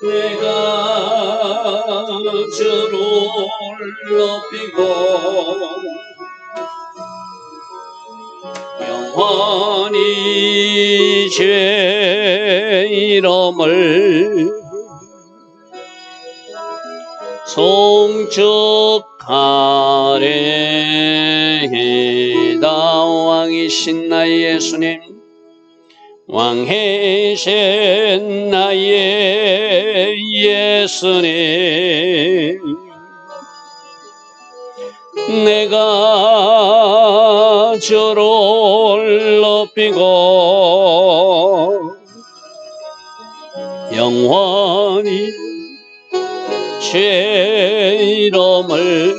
내가 주를 높이고 영원히 주의 이름을 송축하리이다. 왕이신 나의 예수님, 왕이신 나의 예수님, 내가 주를 높이고 영원히 주의 이름을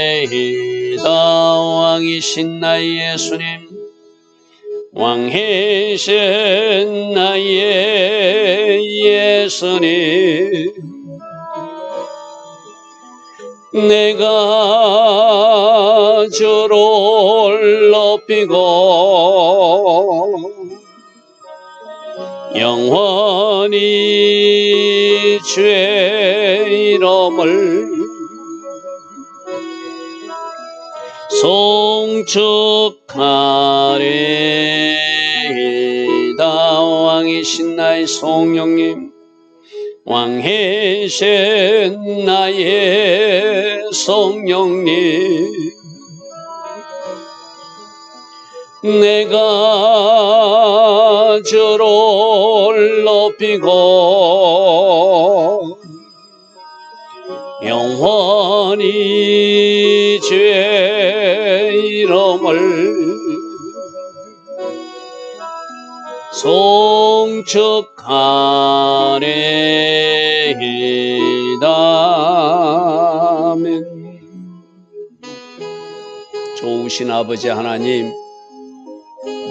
송축하리이다. 왕이신 나의 예수님, 왕이신 나의 예수님, 내가 주를 높이고 영원히 주의 이름을 송축하리이다. 왕이신 나의 성령님, 왕이신 나의 성령님, 내가 주를 높이고 영원히 주의 이름을 송축하리이다. 아멘. 좋으신 아버지 하나님,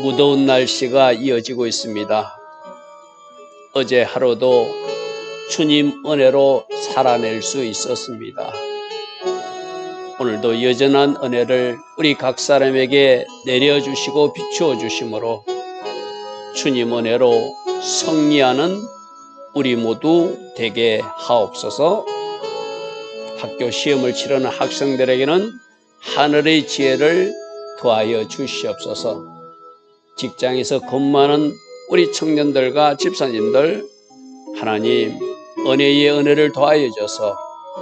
무더운 날씨가 이어지고 있습니다. 어제 하루도 주님 은혜로 살아낼 수 있었습니다. 오늘도 여전한 은혜를 우리 각 사람에게 내려주시고 비추어 주심으로 주님 은혜로 승리하는 우리 모두 되게 하옵소서. 학교 시험을 치르는 학생들에게는 하늘의 지혜를 더하여 주시옵소서. 직장에서 근무하는 우리 청년들과 집사님들, 하나님 은혜의 은혜를 더하여 줘서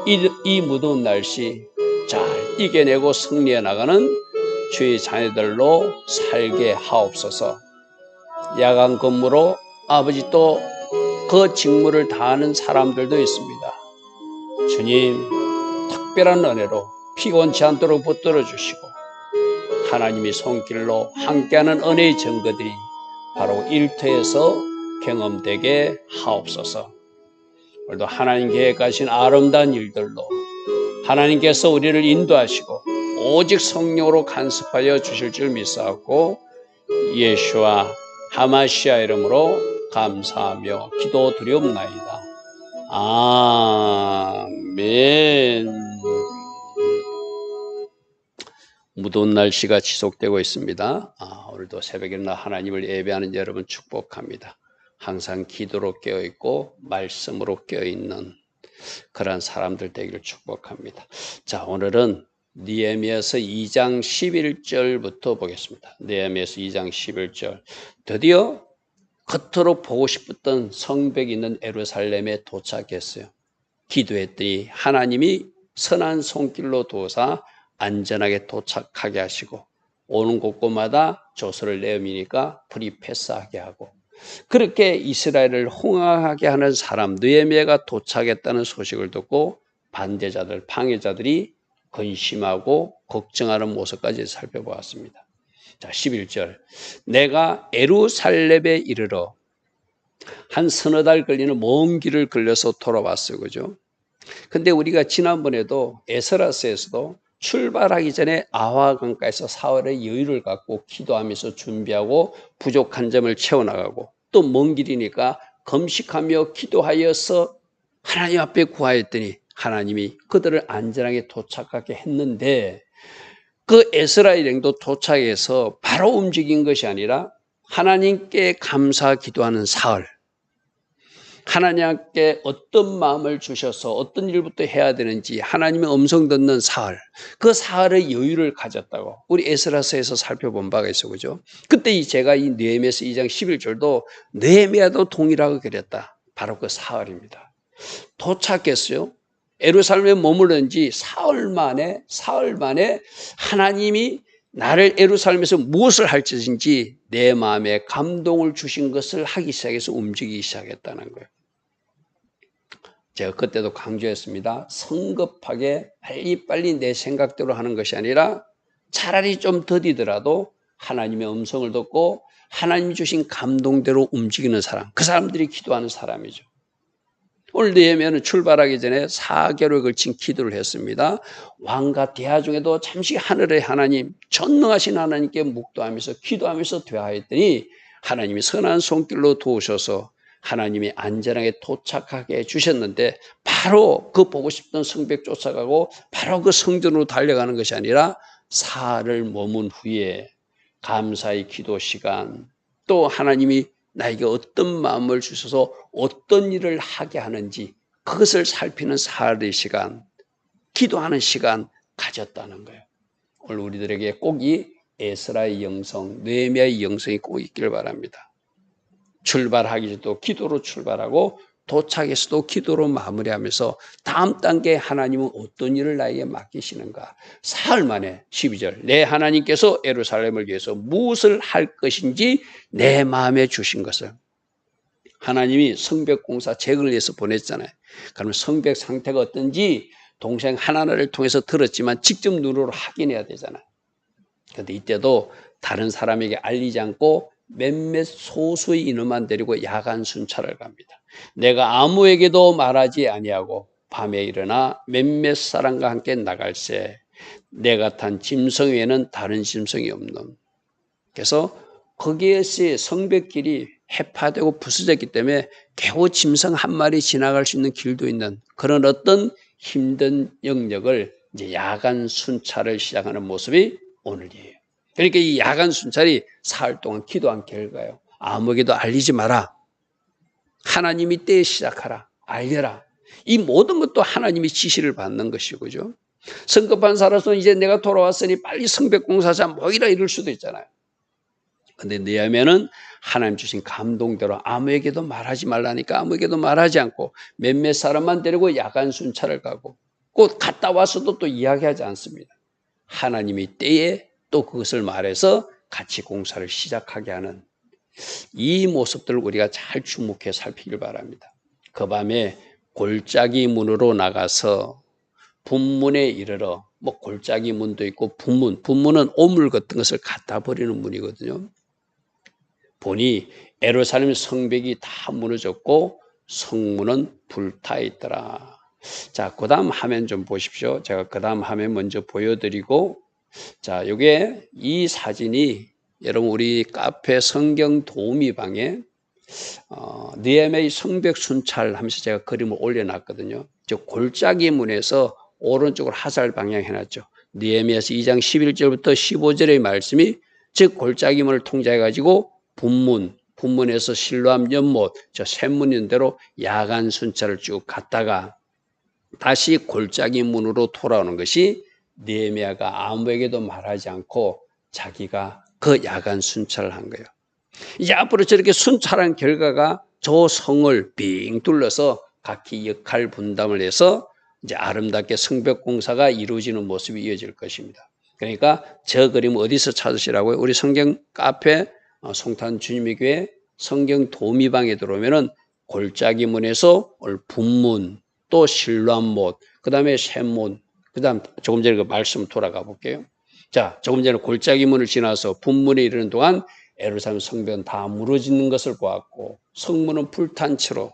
이 무더운 날씨 잘 이겨내고 승리해 나가는 주의 자녀들로 살게 하옵소서. 야간 근무로 아버지 또 그 직무를 다하는 사람들도 있습니다. 주님, 특별한 은혜로 피곤치 않도록 붙들어 주시고 하나님의 손길로 함께하는 은혜의 증거들이 바로 일터에서 경험되게 하옵소서. 오늘도 하나님 계획하신 아름다운 일들로 하나님께서 우리를 인도하시고 오직 성령으로 간섭하여 주실 줄 믿사옵고 예수와 하마시아 이름으로 감사하며 기도드리옵나이다. 아멘. 무더운 날씨가 지속되고 있습니다. 오늘도 새벽에 일어나 하나님을 예배하는 여러분 축복합니다. 항상 기도로 깨어있고 말씀으로 깨어있는 그런 사람들 되기를 축복합니다. 자, 오늘은 느헤미야서 2장 11절부터 보겠습니다. 느헤미야서 2장 11절. 드디어 겉으로 보고 싶었던 성벽이 있는 예루살렘에 도착했어요. 기도했더니 하나님이 선한 손길로 도우사 안전하게 도착하게 하시고 오는 곳곳마다 조서를 내미니까 불이 패스하게 하고, 그렇게 이스라엘을 흥황하게 하는 사람 느헤미야가 도착했다는 소식을 듣고 반대자들, 방해자들이 근심하고 걱정하는 모습까지 살펴보았습니다. 자, 11절. 내가 예루살렘에 이르러 한 서너 달 걸리는 먼 길을 걸려서 돌아왔어요. 그죠? 근데 우리가 지난번에도 에스라서에서도 출발하기 전에 아화강가에서 사흘의 여유를 갖고 기도하면서 준비하고 부족한 점을 채워나가고 또 먼 길이니까 금식하며 기도하여서 하나님 앞에 구하였더니 하나님이 그들을 안전하게 도착하게 했는데 그 에스라 일행도 도착해서 바로 움직인 것이 아니라 하나님께 감사 기도하는 사흘, 하나님께 어떤 마음을 주셔서 어떤 일부터 해야 되는지 하나님의 음성 듣는 사흘, 그 사흘의 여유를 가졌다고 우리 에스라서에서 살펴본 바가 있어, 그죠? 그때 제가 이 느헤미야서 2장 11절도 느헤미야도 동일하게 그랬다. 바로 그 사흘입니다. 도착했어요. 예루살렘에 머무른 지 사흘 만에 하나님이 나를 예루살렘에서 무엇을 할 것인지 내 마음에 감동을 주신 것을 하기 시작해서 움직이기 시작했다는 거예요. 제가 그때도 강조했습니다. 성급하게 빨리빨리 내 생각대로 하는 것이 아니라 차라리 좀 더디더라도 하나님의 음성을 듣고 하나님이 주신 감동대로 움직이는 사람, 그 사람들이 기도하는 사람이죠. 오늘 느헤미야는 출발하기 전에 4개월에 걸친 기도를 했습니다. 왕과 대화 중에도 잠시 하늘의 하나님, 전능하신 하나님께 묵도하면서 기도하면서 대화했더니 하나님이 선한 손길로 도우셔서 하나님이 안전하게 도착하게 해주셨는데 바로 그 보고 싶던 성벽 쫓아가고 바로 그 성전으로 달려가는 것이 아니라 사흘을 머문 후에 감사의 기도 시간, 또 하나님이 나에게 어떤 마음을 주셔서 어떤 일을 하게 하는지 그것을 살피는 사흘의 시간, 기도하는 시간 가졌다는 거예요. 오늘 우리들에게 꼭 이 에스라의 영성, 느헤미야의 영성이 꼭 있기를 바랍니다. 출발하기 전에도 기도로 출발하고 도착해서도 기도로 마무리하면서 다음 단계에 하나님은 어떤 일을 나에게 맡기시는가. 사흘 만에 12절 내 하나님께서 예루살렘을 위해서 무엇을 할 것인지 내 마음에 주신 것을. 하나님이 성벽 공사 재건을 위해서 보냈잖아요. 그러면 성벽 상태가 어떤지 동생 하나를 통해서 들었지만 직접 눈으로 확인해야 되잖아요. 그런데 이때도 다른 사람에게 알리지 않고 몇몇 소수의 인원만 데리고 야간 순찰을 갑니다. 내가 아무에게도 말하지 아니하고 밤에 일어나 몇몇 사람과 함께 나갈새 내가 탄 짐승 외에는 다른 짐승이 없는. 그래서 거기에서 성벽길이 해파되고 부서졌기 때문에 겨우 짐승 한 마리 지나갈 수 있는 길도 있는 그런 어떤 힘든 영역을 이제 야간 순찰을 시작하는 모습이 오늘이에요. 그러니까 이 야간 순찰이 사흘 동안 기도한 결과예요. 아무에게도 알리지 마라. 하나님이 때에 시작하라. 알려라. 이 모든 것도 하나님이 지시를 받는 것이고, 그죠? 성급한 사람은 이제 내가 돌아왔으니 빨리 성벽 공사자 모이라 이럴 수도 있잖아요. 근데 느헤미야는 하나님 주신 감동대로 아무에게도 말하지 말라니까 아무에게도 말하지 않고 몇몇 사람만 데리고 야간 순찰을 가고 꼭 갔다 와서도 또 이야기하지 않습니다. 하나님이 때에 또 그것을 말해서 같이 공사를 시작하게 하는 이 모습들을 우리가 잘 주목해 살피길 바랍니다. 그 밤에 골짜기 문으로 나가서 분문에 이르러 골짜기 문도 있고 분문은 오물 같은 것을 갖다 버리는 문이거든요. 보니 예루살렘 성벽이 다 무너졌고 성문은 불타 있더라. 자, 그 다음 화면 좀 보십시오. 제가 그 다음 화면 먼저 보여드리고, 자, 이게 이 사진이 여러분 우리 카페 성경 도우미방에 느헤미야의 성벽 순찰하면서 제가 그림을 올려놨거든요. 저 골짜기 문에서 오른쪽으로 화살 방향 해놨죠. 느헤미야서 2장 11절부터 15절의 말씀이 즉 골짜기 문을 통제해가지고 분문에서 실로암 연못, 저 샘문 있는 대로 야간 순찰을 쭉 갔다가 다시 골짜기 문으로 돌아오는 것이 느헤미야가 아무에게도 말하지 않고 자기가 그 야간 순찰을 한 거예요. 이제 앞으로 저렇게 순찰한 결과가 저 성을 빙 둘러서 각기 역할 분담을 해서 이제 아름답게 성벽 공사가 이루어지는 모습이 이어질 것입니다. 그러니까 저 그림 어디서 찾으시라고요? 우리 성경 카페 송탄 주님의 교회 성경 도우미방에 들어오면은 골짜기 문에서 분문, 또 실로암못, 그 다음에 샘문, 그 다음 조금 전에 그 말씀 돌아가 볼게요. 자, 조금 전에 골짜기 문을 지나서 분문에 이르는 동안 예루살렘 성벽은 다 무너지는 것을 보았고 성문은 불탄 채로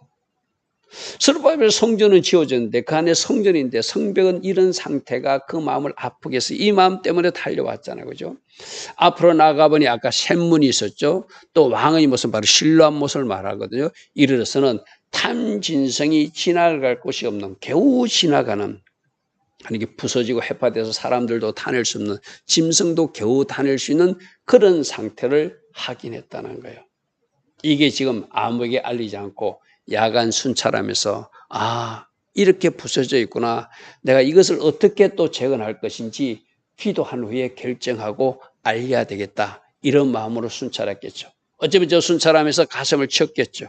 스룹바벨 성전은 지어졌는데 그 안에 성전인데 성벽은 이런 상태가 그 마음을 아프게 해서 이 마음 때문에 달려왔잖아요. 그죠? 앞으로 나가보니 아까 샘문이 있었죠. 또 왕의 모습 바로 실로암 못을 말하거든요. 이르러서는 탐진성이 지나갈 곳이 없는 겨우 지나가는 이게 부서지고 해파돼서 사람들도 다닐 수 없는 짐승도 겨우 다닐 수 있는 그런 상태를 확인했다는 거예요. 이게 지금 아무에게 알리지 않고 야간 순찰하면서 이렇게 부서져 있구나. 내가 이것을 어떻게 또 재건할 것인지 기도한 후에 결정하고 알려야 되겠다. 이런 마음으로 순찰했겠죠. 어쩌면 저 순찰하면서 가슴을 쳤겠죠.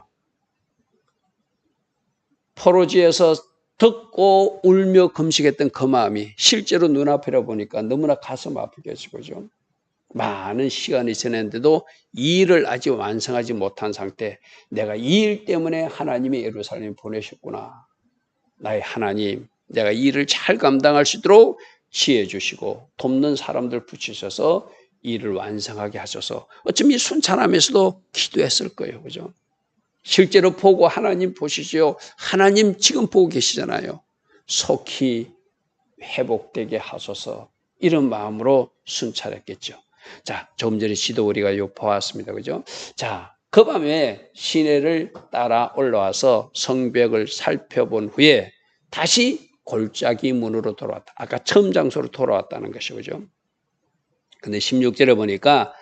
포로지에서 듣고 울며 금식했던 그 마음이 실제로 눈앞이라 보니까 너무나 가슴 아프겠죠. 그죠? 많은 시간이 지났는데도 이 일을 아직 완성하지 못한 상태, 내가 이 일 때문에 하나님이 예루살렘에 보내셨구나. 나의 하나님, 내가 이 일을 잘 감당할 수 있도록 지혜 주시고 돕는 사람들 붙이셔서 이 일을 완성하게 하셔서 어쩌면 이 순찰하면서도 기도했을 거예요. 그죠? 실제로 보고 하나님 보시죠. 하나님 지금 보고 계시잖아요. 속히 회복되게 하소서. 이런 마음으로 순찰했겠죠. 자, 조금 전에 시도 우리가 요 보았습니다. 그죠? 자, 그 밤에 시내를 따라 올라와서 성벽을 살펴본 후에 다시 골짜기 문으로 돌아왔다. 아까 처음 장소로 돌아왔다는 것이죠. 그죠? 근데 16절에 보니까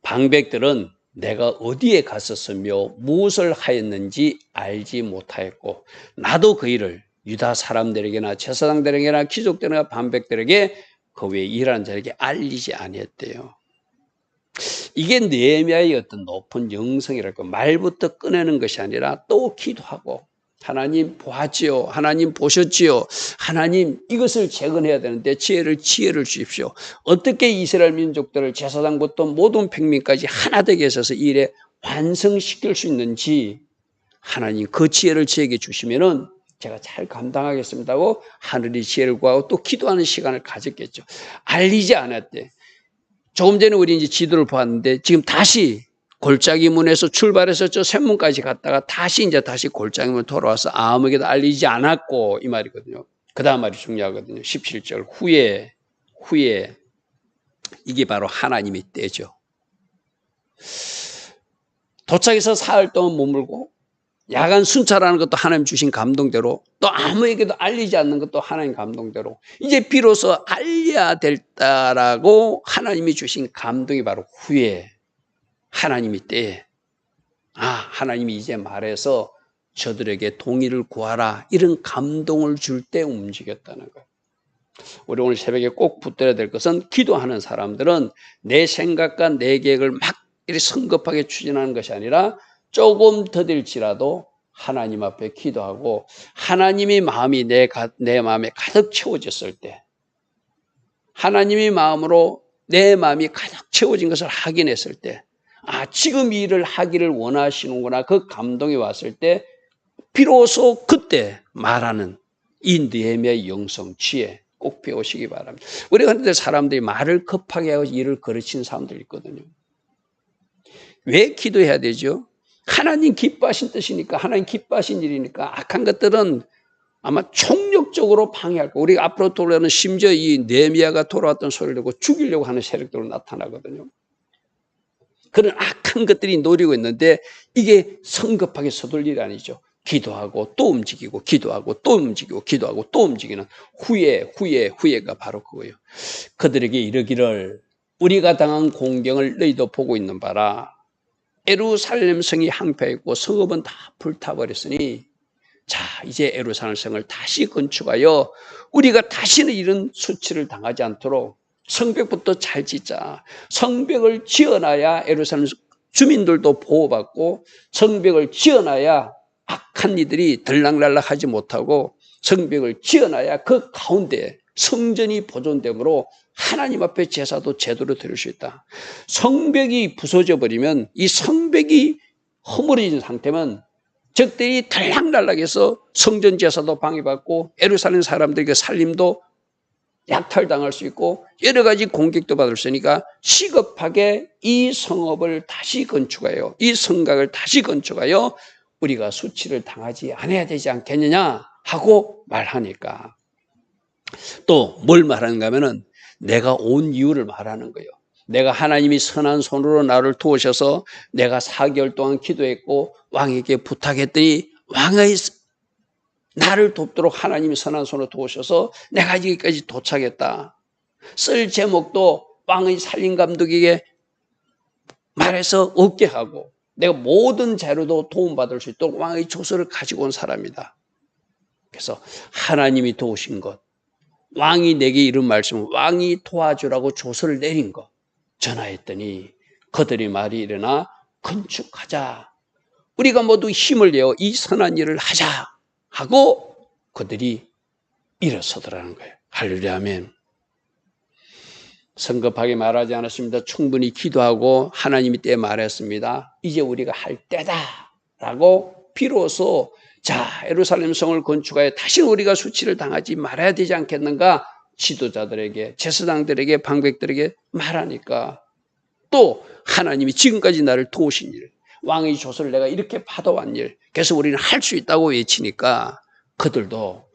방백들은 내가 어디에 갔었으며 무엇을 하였는지 알지 못하였고 나도 그 일을 유다 사람들에게나 제사장들에게나 귀족들에게나 방백들에게 그 위에 일하는 자에게 알리지 아니했대요. 이게 느헤미야의 어떤 높은 영성이랄까, 말부터 꺼내는 것이 아니라 또 기도하고 하나님 보았지요, 하나님 보셨지요, 하나님 이것을 재건해야 되는데 지혜를 주십시오. 어떻게 이스라엘 민족들을 제사장부터 모든 백민까지 하나 되게 해서 이 일에 완성시킬 수 있는지 하나님 그 지혜를 저에게 주시면은 제가 잘 감당하겠습니다 하고 하늘이 지혜를 구하고 또 기도하는 시간을 가졌겠죠. 알리지 않았대. 조금 전에 우리 이제 지도를 보았는데 지금 다시 골짜기 문에서 출발해서 저 샘문까지 갔다가 다시 골짜기 문 돌아와서 아무에게도 알리지 않았고 이 말이거든요. 그 다음 말이 중요하거든요. 17절 후에 이게 바로 하나님의 때죠. 도착해서 사흘 동안 머물고 야간 순찰하는 것도 하나님 주신 감동대로 또 아무에게도 알리지 않는 것도 하나님 감동대로 이제 비로소 알려야 될다라고 하나님이 주신 감동이 바로 후에 하나님이 때에 하나님이 이제 말해서 저들에게 동의를 구하라 이런 감동을 줄 때 움직였다는 거예요. 우리 오늘 새벽에 꼭 붙들어야 될 것은 기도하는 사람들은 내 생각과 내 계획을 막 이렇게 성급하게 추진하는 것이 아니라 조금 더딜지라도 하나님 앞에 기도하고 하나님의 마음이 내 마음에 가득 채워졌을 때 하나님의 마음으로 내 마음이 가득 채워진 것을 확인했을 때 지금 이 일을 하기를 원하시는구나 그 감동이 왔을 때 비로소 그때 말하는 이 느헤미야의 영성 지혜 꼭 배우시기 바랍니다. 우리가 그런데 사람들이 말을 급하게 하고 일을 거르치는 사람들이 있거든요. 왜 기도해야 되죠? 하나님 기뻐하신 뜻이니까 하나님 기뻐하신 일이니까 악한 것들은 아마 총력적으로 방해할 거예요. 우리가 앞으로 돌아오는 심지어 이 느헤미야가 돌아왔던 소리를 듣고 죽이려고 하는 세력들로 나타나거든요. 그런 악한 것들이 노리고 있는데 이게 성급하게 서둘 일이 아니죠. 기도하고 또 움직이고 기도하고 또 움직이고 기도하고 또 움직이는 후회가 바로 그거예요. 그들에게 이르기를 우리가 당한 공경을 너희도 보고 있는 바라. 예루살렘 성이 항폐했고 성읍은 다 불타버렸으니 자 이제 예루살렘 성을 다시 건축하여 우리가 다시는 이런 수치를 당하지 않도록 성벽부터 잘 짓자. 성벽을 지어놔야 예루살렘 주민들도 보호받고 성벽을 지어놔야 악한 이들이 들락날락하지 못하고 성벽을 지어놔야 그 가운데 성전이 보존되므로 하나님 앞에 제사도 제대로 드릴 수 있다. 성벽이 부서져 버리면 이 성벽이 허물어진 상태면 적들이 들락날락해서 성전 제사도 방해받고 예루살렘 사람들에게 살림도 약탈당할 수 있고 여러 가지 공격도 받을 수 있으니까 시급하게 이 성읍을 다시 건축하여 이 성곽을 다시 건축하여 우리가 수치를 당하지 않아야 되지 않겠느냐 하고 말하니까 또 뭘 말하는가 하면은 내가 온 이유를 말하는 거예요. 내가 하나님이 선한 손으로 나를 도우셔서 내가 4개월 동안 기도했고 왕에게 부탁했더니 왕의 나를 돕도록 하나님이 선한 손으로 도우셔서 내가 여기까지 도착했다. 쓸 제목도 왕의 살림감독에게 말해서 얻게 하고 내가 모든 재료도 도움받을 수 있도록 왕의 조서를 가지고 온 사람이다. 그래서 하나님이 도우신 것, 왕이 내게 이런 말씀, 왕이 도와주라고 조서를 내린 것 전하했더니 그들의 말이 일어나 건축하자. 우리가 모두 힘을 내어 이 선한 일을 하자 하고 그들이 일어서더라는 거예요. 할렐루야 아멘. 성급하게 말하지 않았습니다. 충분히 기도하고 하나님이 때 말했습니다. 이제 우리가 할 때다라고 비로소 자 예루살렘 성을 건축하여 다시 우리가 수치를 당하지 말아야 되지 않겠는가 지도자들에게 제사장들에게 방백들에게 말하니까 또 하나님이 지금까지 나를 도우신 일 왕의 조서를 내가 이렇게 받아왔 일 그래서 우리는 할 수 있다고 외치니까 그들도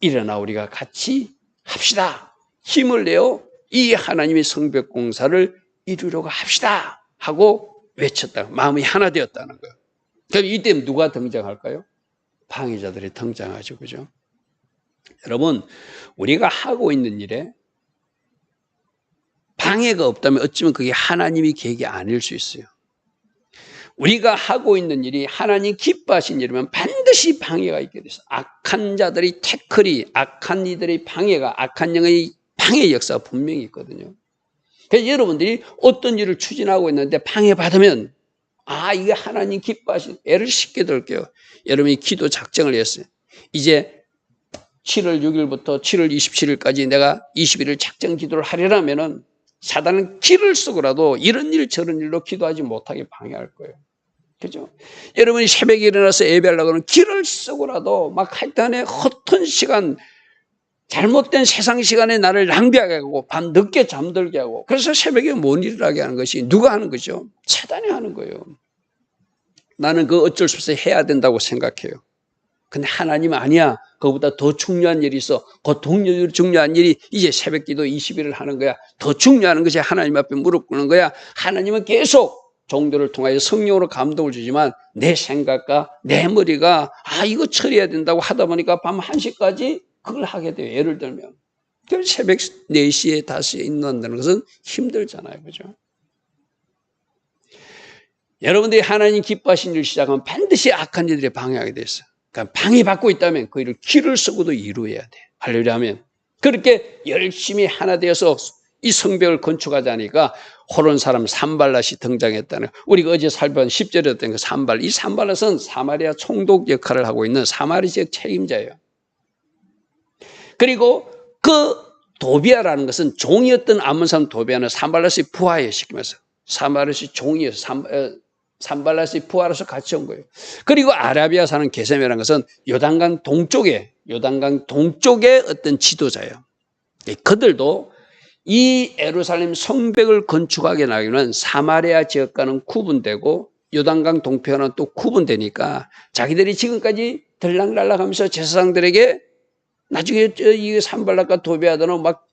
일어나 우리가 같이 합시다. 힘을 내어 이 하나님의 성벽 공사를 이루려고 합시다 하고 외쳤다. 마음이 하나 되었다는 거예요. 그럼 이때 누가 등장할까요? 방해자들이 등장하죠. 그죠? 여러분, 우리가 하고 있는 일에 방해가 없다면 어쩌면 그게 하나님의 계획이 아닐 수 있어요. 우리가 하고 있는 일이 하나님 기뻐하신 일이면 반드시 방해가 있게 돼서 악한 자들의 태클이 악한 이들의 방해가 악한 영의 방해 역사가 분명히 있거든요. 그래서 여러분들이 어떤 일을 추진하고 있는데 방해받으면 이게 하나님 기뻐하신 예를 쉽게 들게요. 여러분이 기도 작정을 했어요. 이제 7월 6일부터 7월 27일까지 내가 21일 작정 기도를 하려면은 사단은 길을 쓰고라도 이런 일 저런 일로 기도하지 못하게 방해할 거예요. 그죠? 여러분이 새벽에 일어나서 예배하려고 하면 길을 쓰고라도 막 하여튼에 허튼 시간 잘못된 세상 시간에 나를 낭비하게 하고 밤 늦게 잠들게 하고 그래서 새벽에 못 일어나게 하는 것이 누가 하는 거죠? 사단이 하는 거예요. 나는 그 어쩔 수 없이 해야 된다고 생각해요. 근데 하나님은 아니야. 그거보다 더 중요한 일이 있어. 그 동료들 중요한 일이 이제 새벽 기도 20일을 하는 거야. 더 중요한 것이 하나님 앞에 무릎 꿇는 거야. 하나님은 계속 종교를 통하여 성령으로 감동을 주지만 내 생각과 내 머리가 이거 처리해야 된다고 하다 보니까 밤 1시까지 그걸 하게 돼요. 예를 들면. 그럼 새벽 4시에 5시에 일어난다는 것은 힘들잖아요. 그죠? 여러분들이 하나님 기뻐하신 일을 시작하면 반드시 악한 일들이 방해하게 돼 있어요. 그러니까 방해받고 있다면 그 일을 길을 쓰고도 이루어야 돼. 할렐루야 하면. 그렇게 열심히 하나 되어서 이 성벽을 건축하자니까 호론 사람 산발랏이 등장했다는 우리가 어제 살펴본 10절에 했던 그 산발. 이 산발랏은 사마리아 총독 역할을 하고 있는 사마리 지역 책임자예요. 그리고 그 도비아라는 것은 종이었던 암몬 사람 도비아는 산발랏이 부하에 시키면서 사마리아의 종이어서 산발랏이 부하로서 같이 온 거예요. 그리고 아라비아 사는 게셈이라는 것은 요단강 동쪽의 어떤 지도자예요. 그들도 이 예루살렘 성벽을 건축하게 나기는 사마리아 지역과는 구분되고 요단강 동편은 또 구분되니까 자기들이 지금까지 들락날락하면서 제사장들에게 나중에 이 산발랏과 도비아들은 막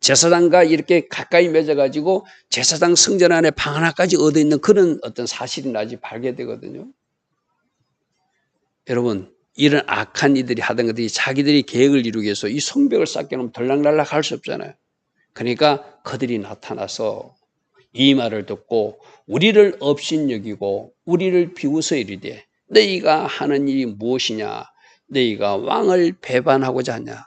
제사장과 이렇게 가까이 맺어가지고 제사장 성전 안에 방 하나까지 얻어 있는 그런 어떤 사실이 나중에 발견되거든요. 여러분, 이런 악한 이들이 하던 것들이 자기들이 계획을 이루기 위해서 이 성벽을 쌓게 놓으면 들락날락 할 수 없잖아요. 그러니까 그들이 나타나서 이 말을 듣고 우리를 업신여기고 우리를 비웃어 이르되 너희가 하는 일이 무엇이냐? 너희가 왕을 배반하고자 하냐?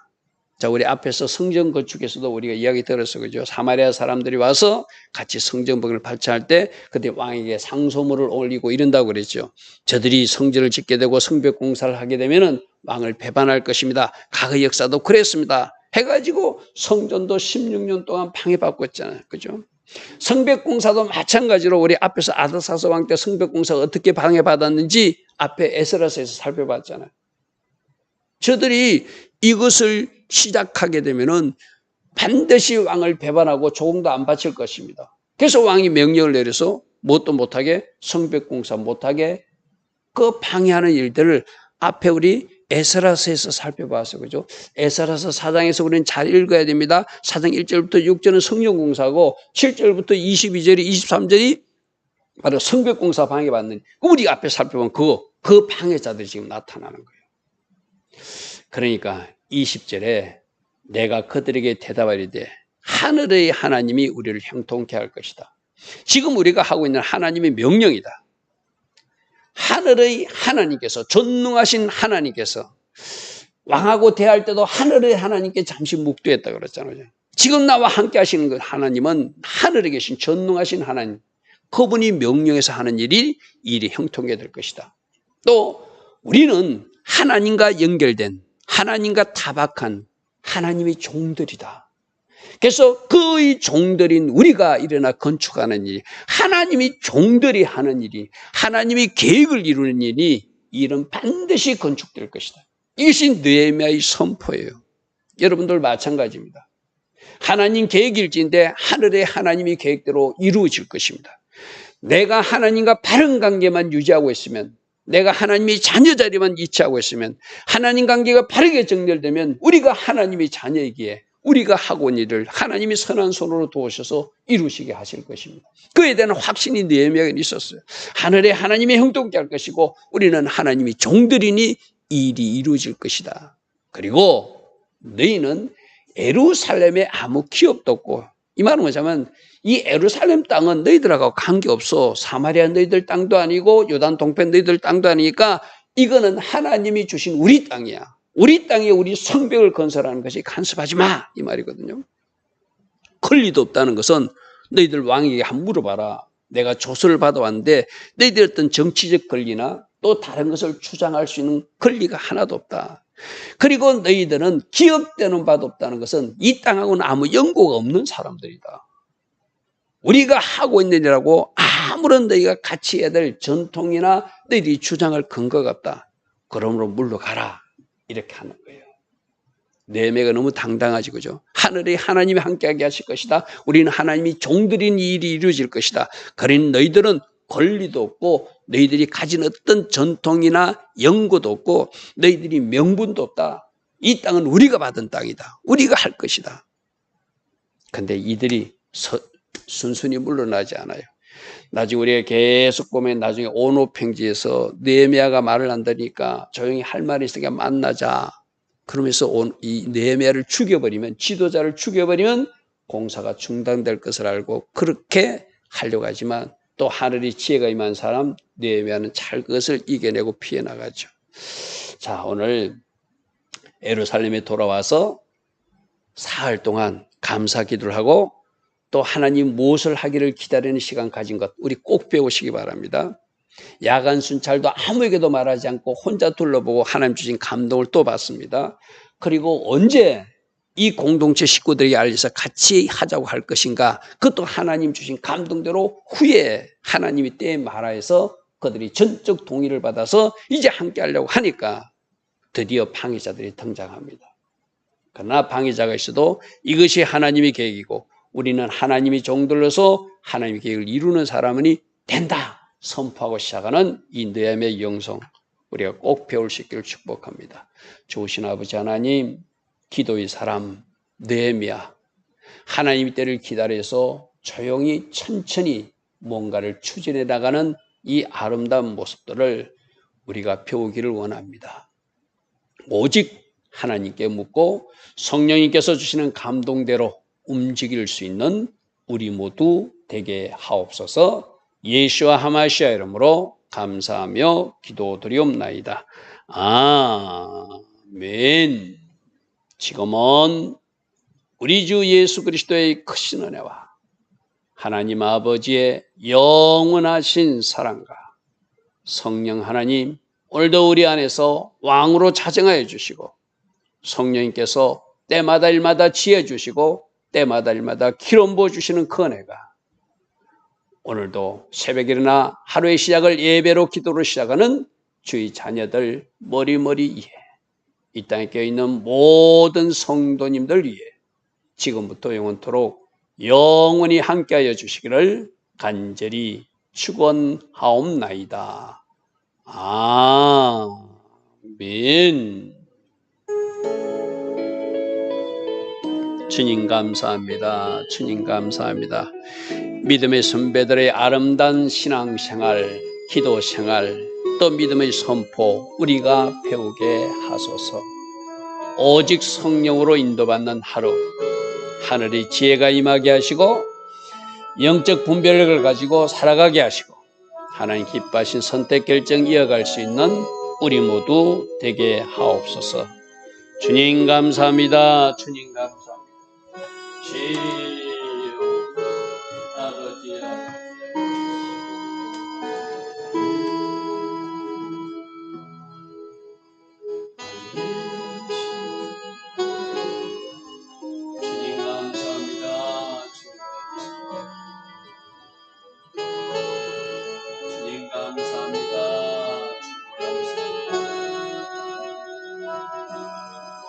자, 우리 앞에서 성전 건축에서도 우리가 이야기 들었어. 그죠? 사마리아 사람들이 와서 같이 성전벽을 발차할 때 그때 왕에게 상소문을 올리고 이런다고 그랬죠. 저들이 성전을 짓게 되고 성벽 공사를 하게 되면은 왕을 배반할 것입니다. 과거 역사도 그랬습니다. 해가지고 성전도 16년 동안 방해받고 있잖아요. 그죠? 성벽 공사도 마찬가지로 우리 앞에서 아다사스 왕 때 성벽 공사가 어떻게 방해받았는지 앞에 에스라서에서 살펴봤잖아요. 저들이 이것을 시작하게 되면은 반드시 왕을 배반하고 조금도 안 바칠 것입니다. 그래서 왕이 명령을 내려서 뭣도 못하게 성벽 공사 못하게 그 방해하는 일들을 앞에 우리 에스라서에서 살펴봤어요. 그죠? 에스라서 4장에서 우리는 잘 읽어야 됩니다. 4장 1절부터 6절은 성전 공사고 7절부터 22절이 23절이 바로 성벽 공사 방해받는 우리 앞에 살펴본 그거 그 방해자들이 지금 나타나는 거예요. 그러니까 20절에 내가 그들에게 대답하리되 하늘의 하나님이 우리를 형통케 할 것이다. 지금 우리가 하고 있는 하나님의 명령이다. 하늘의 하나님께서, 전능하신 하나님께서 왕하고 대할 때도 하늘의 하나님께 잠시 묵두했다 그랬잖아요. 지금 나와 함께 하시는 그 하나님은 하늘에 계신 전능하신 하나님, 그분이 명령해서 하는 일이 형통하게 될 것이다. 또 우리는 하나님과 연결된, 하나님과 타박한 하나님의 종들이다. 그래서 그의 종들인 우리가 일어나 건축하는 일이, 하나님이 종들이 하는 일이, 하나님이 계획을 이루는 일이, 일은 반드시 건축될 것이다. 이것이 느헤미야의 선포예요. 여러분들 마찬가지입니다. 하나님 계획일지인데 하늘의 하나님의 계획대로 이루어질 것입니다. 내가 하나님과 바른 관계만 유지하고 있으면, 내가 하나님의 자녀 자리만 이치하고 있으면, 하나님 관계가 바르게 정렬되면 우리가 하나님의 자녀이기에 우리가 하고 있는 일을 하나님이 선한 손으로 도우셔서 이루시게 하실 것입니다. 그에 대한 확신이 느헤미야에 있었어요. 하늘에 하나님이 형통케 할 것이고 우리는 하나님이 종들이니 이 일이 이루어질 것이다. 그리고 너희는 예루살렘에 아무 기업도 없고, 이 말은 뭐냐면 이 예루살렘 땅은 너희들하고 관계없어. 사마리아 너희들 땅도 아니고 요단 동편 너희들 땅도 아니니까 이거는 하나님이 주신 우리 땅이야. 우리 땅에 우리 성벽을 건설하는 것이 간섭하지 마, 이 말이거든요. 권리도 없다는 것은 너희들 왕에게 한번 물어봐라. 내가 조서를 받아왔는데 너희들 어떤 정치적 권리나 또 다른 것을 주장할 수 있는 권리가 하나도 없다. 그리고 너희들은 기업되는 바도 없다는 것은 이 땅하고는 아무 연고가 없는 사람들이다. 우리가 하고 있는 일하고 아무런 너희가 같이 해야 될 전통이나 너희들이 주장할 근거가 없다. 그러므로 물러가라. 이렇게 하는 거예요. 느헤미야가 너무 당당하지, 그죠? 하늘에 하나님이 함께하게 하실 것이다. 우리는 하나님이 종들인 이 일이 이루어질 것이다. 그러니 너희들은 권리도 없고 너희들이 가진 어떤 전통이나 연고도 없고 너희들이 명분도 없다. 이 땅은 우리가 받은 땅이다. 우리가 할 것이다. 근데 이들이 순순히 물러나지 않아요. 나중에 우리가 계속 보면 나중에 온오평지에서 느헤미야가 말을 한다니까 조용히 할 말이 있으니까 만나자. 그러면서 이 느헤미야를 죽여버리면, 지도자를 죽여버리면 공사가 중단될 것을 알고 그렇게 하려고 하지만 또 하늘의 지혜가 임한 사람 느헤미야는 잘 그것을 이겨내고 피해 나가죠. 자, 오늘 예루살렘에 돌아와서 사흘 동안 감사 기도를 하고 또 하나님 무엇을 하기를 기다리는 시간 가진 것 우리 꼭 배우시기 바랍니다. 야간 순찰도 아무에게도 말하지 않고 혼자 둘러보고 하나님 주신 감동을 또 받습니다. 그리고 언제 이 공동체 식구들에게 알려서 같이 하자고 할 것인가, 그것도 하나님 주신 감동대로 후에 하나님이 때에 말하여서 그들이 전적 동의를 받아서 이제 함께 하려고 하니까 드디어 방해자들이 등장합니다. 그러나 방해자가 있어도 이것이 하나님의 계획이고 우리는 하나님이 종들로서 하나님의 계획을 이루는 사람이 된다 선포하고 시작하는 이 느헤미야의 영성, 우리가 꼭 배울 수 있기를 축복합니다. 좋으신 아버지 하나님, 기도의 사람 느헤미야, 하나님의 때를 기다려서 조용히 천천히 뭔가를 추진해 나가는 이 아름다운 모습들을 우리가 배우기를 원합니다. 오직 하나님께 묻고 성령님께서 주시는 감동대로 움직일 수 있는 우리 모두 되게 하옵소서. 예수와 하마시아 이름으로 감사하며 기도드리옵나이다. 아멘. 지금은 우리 주 예수 그리스도의 크신 은혜와 하나님 아버지의 영원하신 사랑과 성령 하나님, 오늘도 우리 안에서 왕으로 자정하여 주시고 성령님께서 때마다 일마다 지혜 주시고 때마다 일마다 기름 부어 주시는 그 은혜가 오늘도 새벽에 일어나 하루의 시작을 예배로 기도로 시작하는 주의 자녀들 머리머리 위에, 이 땅에 껴있는 모든 성도님들 위에 지금부터 영원토록 영원히 함께하여 주시기를 간절히 축원하옵나이다. 아멘. 주님 감사합니다. 주님 감사합니다. 믿음의 선배들의 아름다운 신앙생활, 기도생활, 그리스도 믿음의 선포 우리가 배우게 하소서. 오직 성령으로 인도받는 하루, 하늘의 지혜가 임하게 하시고 영적 분별력을 가지고 살아가게 하시고 하나님 기뻐하신 선택 결정 이어갈 수 있는 우리 모두 되게 하옵소서. 주님 감사합니다. 주님 감사합니다.